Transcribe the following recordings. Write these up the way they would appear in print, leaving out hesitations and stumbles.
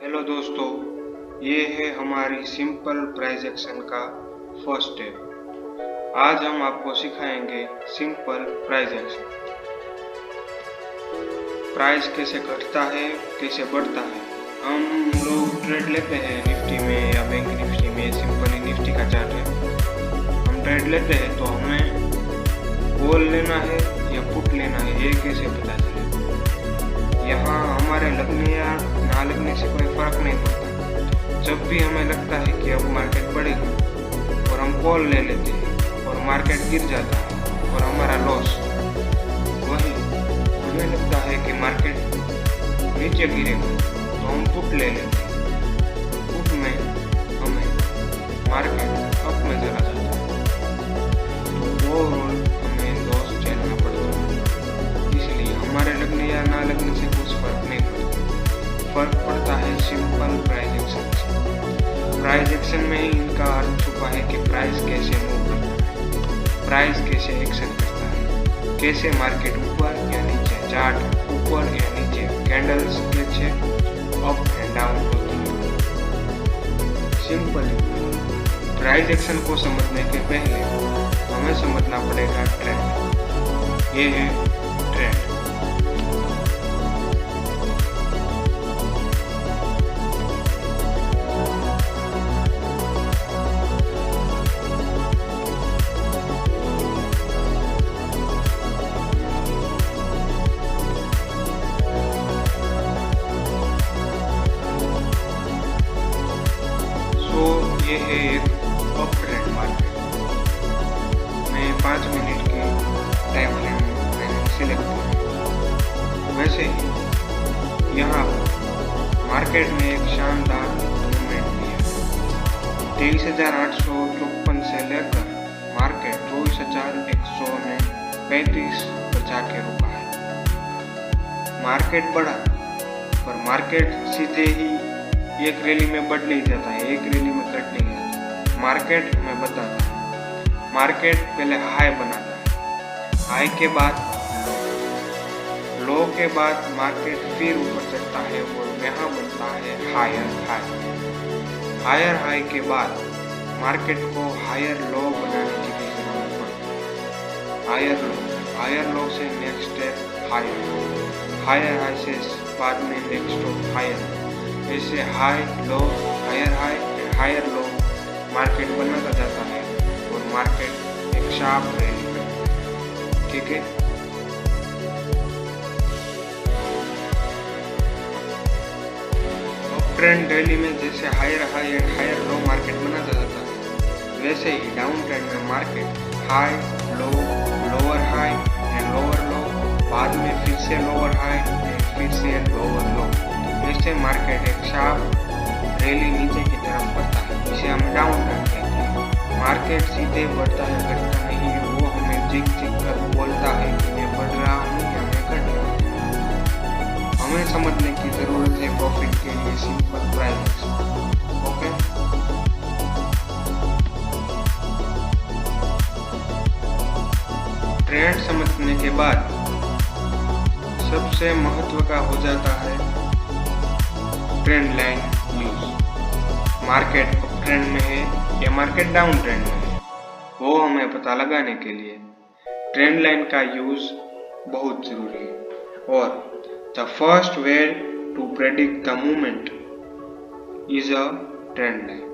Hello दोस्तों, ये है हमारी सिंपल प्राइस एक्शन का फर्स्ट स्टेप। आज हम आपको सिखाएंगे सिंपल प्राइस एक्शन। प्राइस कैसे घटता है, कैसे बढ़ता है। हम लोग ट्रेड लेते हैं निफ्टी में या बैंक निफ्टी में। सिंपली निफ्टी का चार्ट है। हम ट्रेड लेते हैं तो हमें कॉल लेना है या पुट लेना है, ये कैसे पता चले। यहाँ हमारे लगने या ना लगने से कोई फर्क नहीं पड़ता। जब भी हमें लगता है कि अब मार्केट बढ़ेगा और हम कॉल ले लेते हैं और मार्केट गिर जाता है और हमारा लॉस। वहीं हमें लगता है कि मार्केट नीचे गिरेगा तो हम पुट ले लेते हैं। पुट में हमें मार्केट अप में चला जाता है तो ओवरऑल हमें लॉस झेलना पड़ता है। इसलिए हमारे लगने या ना लगने से कुछ फर्क नहीं पड़ता। फर्क पड़ता है सिंपल प्राइस एक्शन से। प्राइस एक्शन में ही इनका अर्थ छुपा है कि प्राइस कैसे मूव करता है, प्राइस कैसे एक्शन करता है, कैसे मार्केट ऊपर या नीचे, चार्ट ऊपर या नीचे, कैंडल्स कैसे अप एंड डाउन होती है। सिंपली प्राइस एक्शन को समझने के पहले हमें समझना पड़ेगा ट्रेंड। ये है ट्रेंड। ये है एक अप ट्रेंड मार्केट। मैं 5 मिनट के टाइम फ्रेम मैंने सिलेक्ट किया। वैसे ही यहाँ मार्केट में एक शानदार मूवमेंट दिया। 23,854 से लेकर मार्केट 24,135 पर जाके रुका है। मार्केट बढ़ा पर मार्केट सीधे ही एक रैली में बढ़ नहीं जाता है, एक रैली में घट नहीं जाता। मार्केट हमें बताता है। मार्केट पहले हाई बनाता है, हाई के बाद लो के बाद मार्केट फिर ऊपर चढ़ता है और यहाँ बनता है हायर हाई। हायर हाई के बाद मार्केट को हायर लो बनाने की भी जरूरत पड़ती है। हायर लो से next step higher low, higher high से बाद में नेक्स्ट स्टेप हायर। ऐसे high low higher low market बनता जाता है और मार्केट एक शार्प रैली करता है। ठीक है। अप ट्रेंड रैली में जैसे higher high and higher low market बनाता जाता है, वैसे ही डाउन ट्रेंड में market high low lower high and lower low, बाद में फिर से लोअर हाई एंड फिर से लोअर लो। इससे मार्केट एक शार्प रैली नीचे की तरफ बढ़ता है। इसे हम डाउन ट्रेंड कहते हैं। मार्केट सीधे बढ़ता है, घटता नहीं है। वो हमें झिक कर बोलता है कि मैं बढ़ रहा हूँ या मैं घट रहा हूँ। हमें समझने की जरूरत है प्रॉफिट के लिए सिंपल प्राइस। ओके। ट्रेंड समझने के बाद सबसे महत्व का हो जाता है trend line use. Market up trend में है या मार्केट डाउन ट्रेंड में है, वो हमें पता लगाने के लिए ट्रेंड लाइन का यूज बहुत जरूरी है। और the first way to predict the movement is a trend line.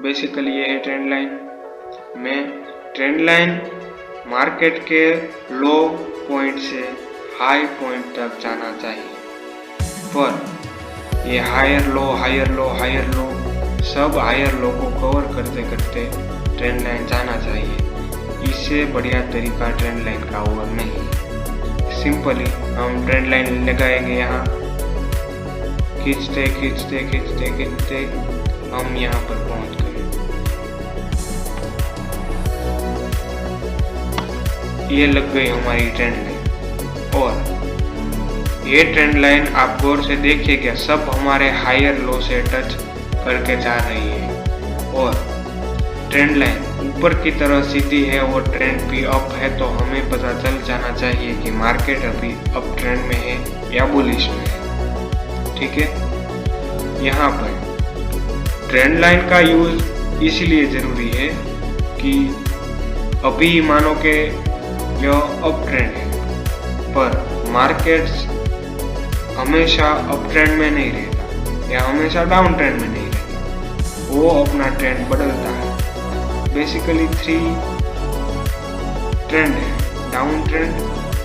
Basically ये है ट्रेंड लाइन। में ट्रेंड लाइन मार्केट के लो पॉइंट से हाई पॉइंट तक जाना चाहिए, पर ये हायर लो सब हायर लो को कवर करते करते ट्रेंड लाइन जाना चाहिए। इससे बढ़िया तरीका ट्रेंड लाइन का और नहीं। सिंपली हम ट्रेंड लाइन लगाएंगे। यहाँ खींचते हम यहाँ पर पहुँच गए। ये लग गई हमारी ट्रेंड लाइन। और ये ट्रेंड लाइन आप गौर से देखिएगा, सब हमारे हायर लो से टच करके जा रही है और ट्रेंड लाइन ऊपर की तरह सीधी है और ट्रेंड भी अप है। तो हमें पता चल जाना चाहिए कि मार्केट अभी अप ट्रेंड में है या बुलिश में है। ठीक है। यहाँ पर ट्रेंड लाइन का यूज इसलिए जरूरी है कि अभी मानो के यह अप ट्रेंड है, पर मार्केट्स हमेशा अप ट्रेंड में नहीं रहता या हमेशा डाउन ट्रेंड में नहीं रहता, वो अपना ट्रेंड बदलता है। बेसिकली 3 ट्रेंड है, down trend,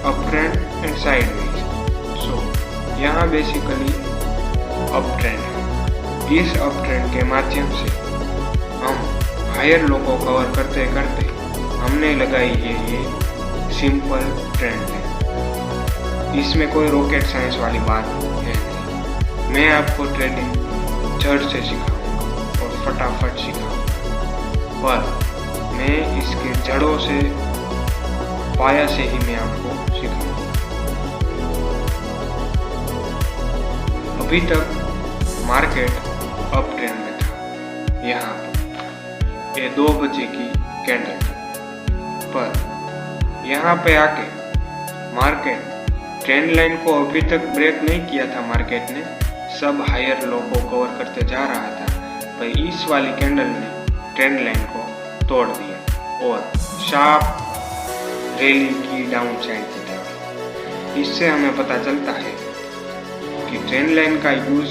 up trend and sideways. So यहाँ बेसिकली अप ट्रेंड है। इस अप ट्रेंड के माध्यम से हम हायर लो को कवर करते करते हमने लगाई है ये सिंपल ट्रेंड है। इसमें कोई रॉकेट साइंस वाली बात है नहीं। मैं आपको ट्रेडिंग जड़ से सिखाऊंगा और फटाफट सिखाऊंगा, पर मैं इसके जड़ों से पाया से ही मैं आपको सिखाऊंगा। अभी तक मार्केट अप ट्रेंड में था, यहाँ पर ये 2 बजे की कैंडल था, पर यहाँ पे आके मार्केट ट्रेंड लाइन को अभी तक ब्रेक नहीं किया था। मार्केट ने सब हायर लो को कवर करते जा रहा था, पर इस वाली कैंडल ने ट्रेंड लाइन को तोड़ दिया और शार्प रैली की डाउन साइड की तरफ। इससे हमें पता चलता है कि ट्रेंड लाइन का यूज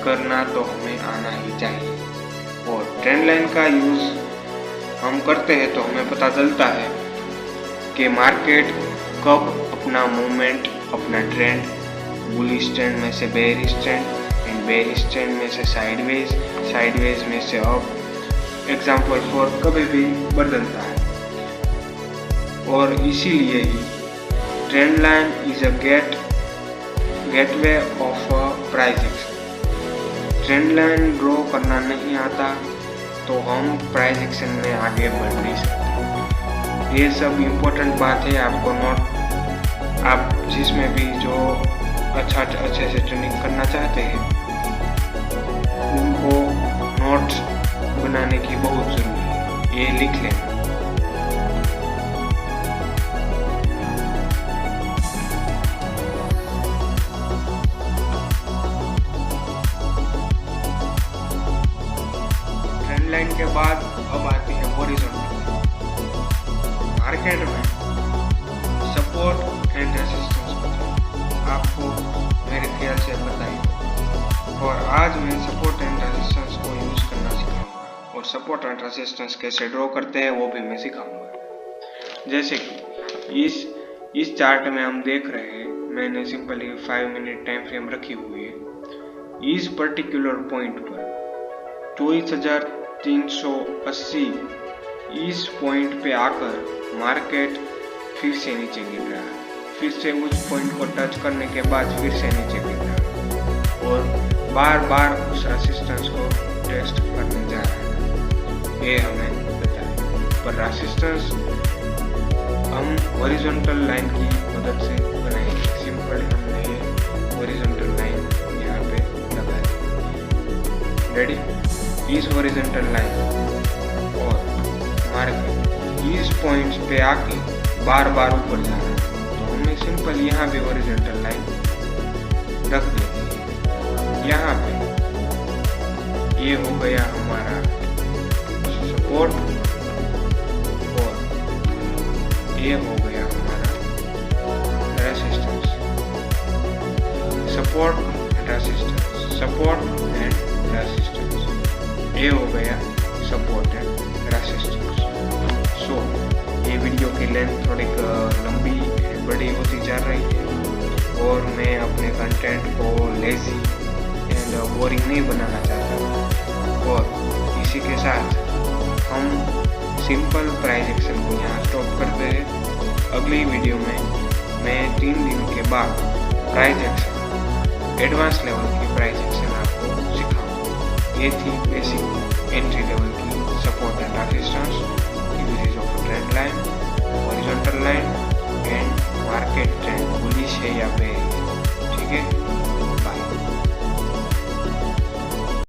करना तो हमें आना ही चाहिए, और ट्रेंड लाइन का यूज हम करते हैं तो हमें पता चलता है कि मार्केट कब अपना मूवमेंट, अपना ट्रेंड बुलिश ट्रेंड में से bearish trend and bearish trend में से साइडवेज, साइडवेज में से अप, एग्जाम्पल फॉर कभी भी बदलता है। और इसीलिए ही trend line is a gateway of a price action. Trend line draw करना नहीं आता तो हम प्राइस एक्शन में आगे बढ़ नहीं सकते। ये सब इम्पोर्टेंट बात है, आपको नोट, आप जिसमें भी जो अच्छे से ट्रेडिंग करना चाहते हैं उनको नोट्स बनाने की बहुत ज़रूरी है, ये लिख लें। ट्रेंड लाइन के बाद अब आती है हॉरिजॉन्टल। मार्केट में सपोर्ट एंड रेजिस्टेंस आपको मेरे ख्याल से पता ही होगा, और आज मैं सपोर्ट एंड रेजिस्टेंस को यूज करना सिखाऊंगा, और सपोर्ट एंड रेजिस्टेंस कैसे ड्रॉ करते हैं वो भी मैं सिखाऊंगा। जैसे कि इस चार्ट में हम देख रहे हैं, मैंने सिंपली 5 मिनट टाइम फ्रेम रखी हुई है। इस पर्टिकुलर पॉइंट पर 2380 इस पॉइंट पे आकर मार्केट फिर से नीचे गिर रहा है, फिर से उस पॉइंट को टच करने के बाद फिर से नीचे गिर रहा है और बार बार उस रेजिस्टेंस को टेस्ट करने जा रहा है। ये हमें पता है, पर रेजिस्टेंस हम हॉरिजॉन्टल लाइन की मदद से बनाएंगे। सिंपल हमने ये हॉरिजॉन्टल लाइन यहाँ पे लगाई। रेडी? इस हॉरिजॉन्टल लाइन और मार्केट इस पॉइंट्स पे आके बार बार ऊपर जा रहा है, तो हमें सिंपल यहाँ भी हॉरिजॉन्टल लाइन रख देनी है। यहाँ पे ये हो गया हमारा सपोर्ट और ये हो गया हमारा resistance. Support resistance, support and resistance, ये हो गया सपोर्ट एंड रेजिस्टेंस। सो ये वीडियो की लेंथ थोड़ी लंबी बड़ी होती जा रही है और मैं अपने कंटेंट को लेजी एंड बोरिंग नहीं बनाना चाहता, और इसी के साथ हम सिंपल प्राइस एक्शन को यहाँ स्टॉप करते हैं। अगली वीडियो में मैं 3 दिन के बाद प्राइस एक्शन, एडवांस लेवल की प्राइस एक्शन आपको सिखाऊंगा। ये थी बेसिक एंट्री लेवल की support and resistance, usages of trend line, horizontal line and market trend bullish है या बेयरिश। ठीक है।